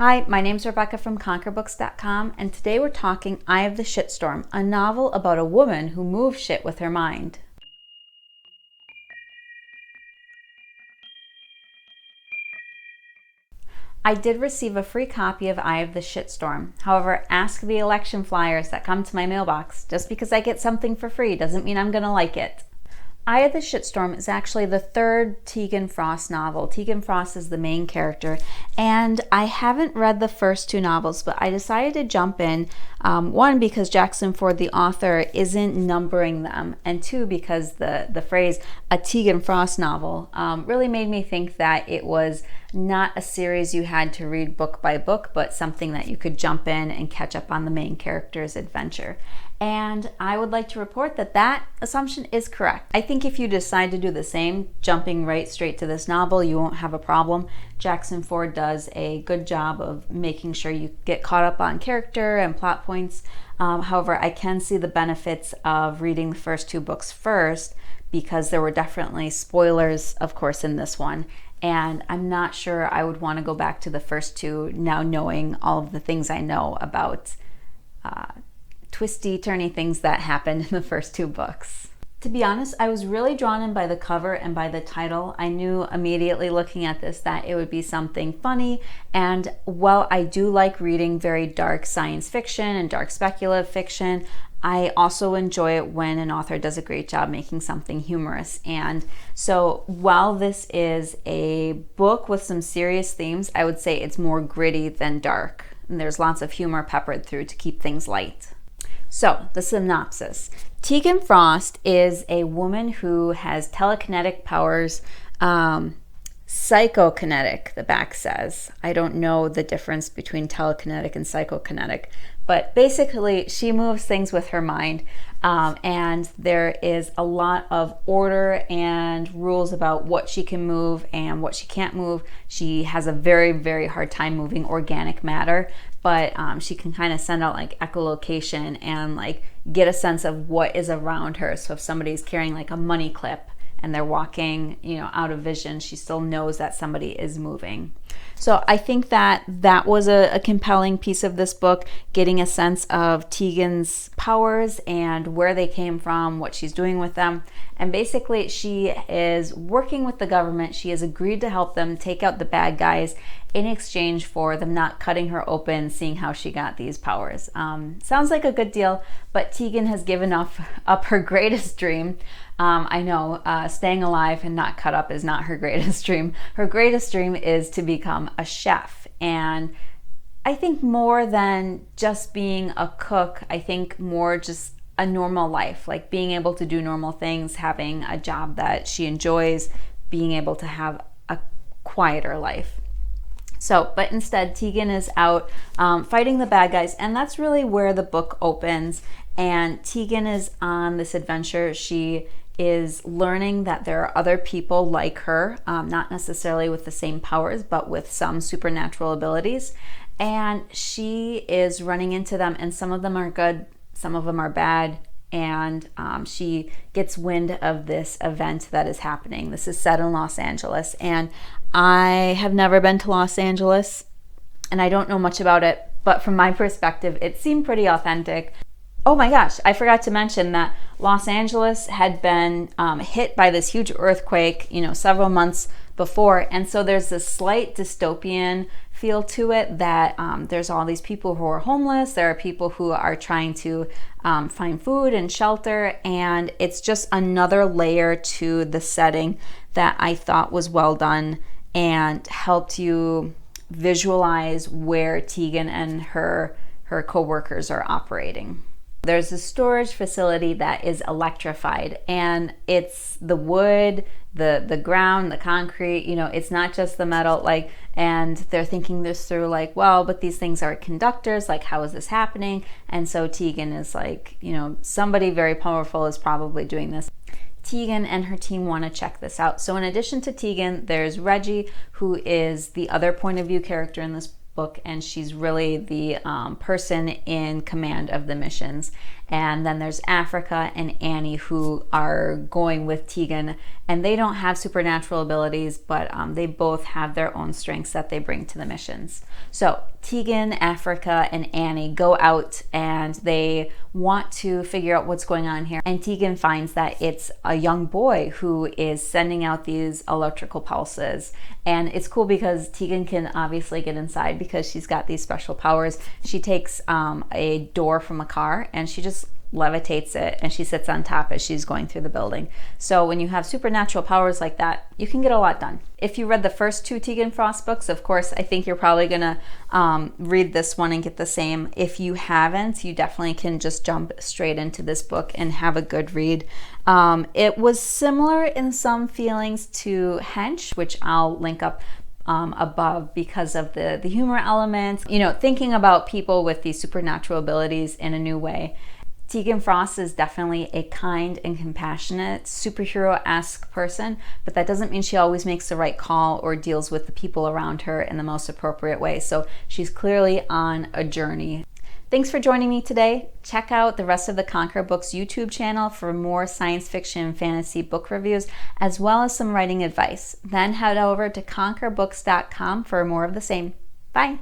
Hi, my name's Rebecca from conquerbooks.com, and today we're talking Eye of the Shitstorm, a novel about a woman who moves shit with her mind. I did receive a free copy of Eye of the Shitstorm. However, ask the election flyers that come to my mailbox. Just because I get something for free doesn't mean I'm going to like it. Eye of the Shitstorm is actually the third Teagan Frost novel. Teagan Frost is the main character, and I haven't read the first two novels, but I decided to jump in, one, because Jackson Ford, the author, isn't numbering them, and two, because the phrase, a Teagan Frost novel, really made me think that it was not a series you had to read book by book, but something that you could jump in and catch up on the main character's adventure. And I would like to report that that assumption is correct. I think if you decide to do the same, jumping right straight to this novel, you won't have a problem. Jackson Ford does a good job of making sure you get caught up on character and plot points. However, I can see the benefits of reading the first two books first, because there were definitely spoilers, of course, in this one. And I'm not sure I would want to go back to the first two now, knowing all of the things I know about twisty, turny things that happened in the first two books. To be honest, I was really drawn in by the cover and by the title. I knew immediately looking at this that it would be something funny, and while I do like reading very dark science fiction and dark speculative fiction, I also enjoy it when an author does a great job making something humorous. And so while this is a book with some serious themes, I would say it's more gritty than dark, and there's lots of humor peppered through to keep things light. So, the synopsis. Teagan Frost is a woman who has telekinetic powers, psychokinetic, the back says. I don't know the difference between telekinetic and psychokinetic, but basically she moves things with her mind, and there is a lot of order and rules about what she can move and what she can't move. She has a very, very hard time moving organic matter, but she can kind of send out like echolocation and like get a sense of what is around her. So if somebody's carrying like a money clip and they're walking, out of vision, she still knows that somebody is moving. So I think that was a compelling piece of this book, getting a sense of Teagan's powers and where they came from, what she's doing with them. And basically she is working with the government. She has agreed to help them take out the bad guys in exchange for them not cutting her open, seeing how she got these powers. Sounds like a good deal, but Teagan has given up her greatest dream. I know staying alive and not cut up is not her greatest dream. Her greatest dream is to become a chef. And I think more than just being a cook, I think more just a normal life, like being able to do normal things, having a job that she enjoys, being able to have a quieter life. So, but instead, Teagan is out fighting the bad guys, and that's really where the book opens. And Teagan is on this adventure. She is learning that there are other people like her, not necessarily with the same powers, but with some supernatural abilities. And she is running into them, and some of them are good, some of them are bad. And she gets wind of this event that is happening. This is set in Los Angeles, and I have never been to Los Angeles, and I don't know much about it, but from my perspective, it seemed pretty authentic. Oh my gosh, I forgot to mention that Los Angeles had been hit by this huge earthquake, several months before, and so there's this slight dystopian feel to it that there's all these people who are homeless, there are people who are trying to find food and shelter, and it's just another layer to the setting that I thought was well done and helped you visualize where Teagan and her co-workers are operating. There's a storage facility that is electrified, and it's the wood, the ground, the concrete, it's not just the metal, and they're thinking this through, well, but these things are conductors, how is this happening? And so Teagan is somebody very powerful is probably doing this. Teagan and her team want to check this out. So in addition to Teagan, there's Reggie, who is the other point of view character in this book, and she's really the person in command of the missions. And then there's Africa and Annie, who are going with Teagan, and they don't have supernatural abilities, but they both have their own strengths that they bring to the missions. So Teagan, Africa, and Annie go out and they want to figure out what's going on here. And Teagan finds that it's a young boy who is sending out these electrical pulses. And it's cool because Teagan can obviously get inside because she's got these special powers. She takes a door from a car and she just levitates it, and she sits on top as she's going through the building. So when you have supernatural powers like that, you can get a lot done. If you read the first 2 Teagan Frost books, of course, I think you're probably gonna read this one and get the same. If you haven't, you definitely can just jump straight into this book and have a good read. It was similar in some feelings to Hench, which I'll link up above because of the humor element, thinking about people with these supernatural abilities in a new way. Teagan Frost is definitely a kind and compassionate, superhero-esque person, but that doesn't mean she always makes the right call or deals with the people around her in the most appropriate way. So she's clearly on a journey. Thanks for joining me today. Check out the rest of the Conquer Books YouTube channel for more science fiction and fantasy book reviews, as well as some writing advice. Then head over to conquerbooks.com for more of the same. Bye.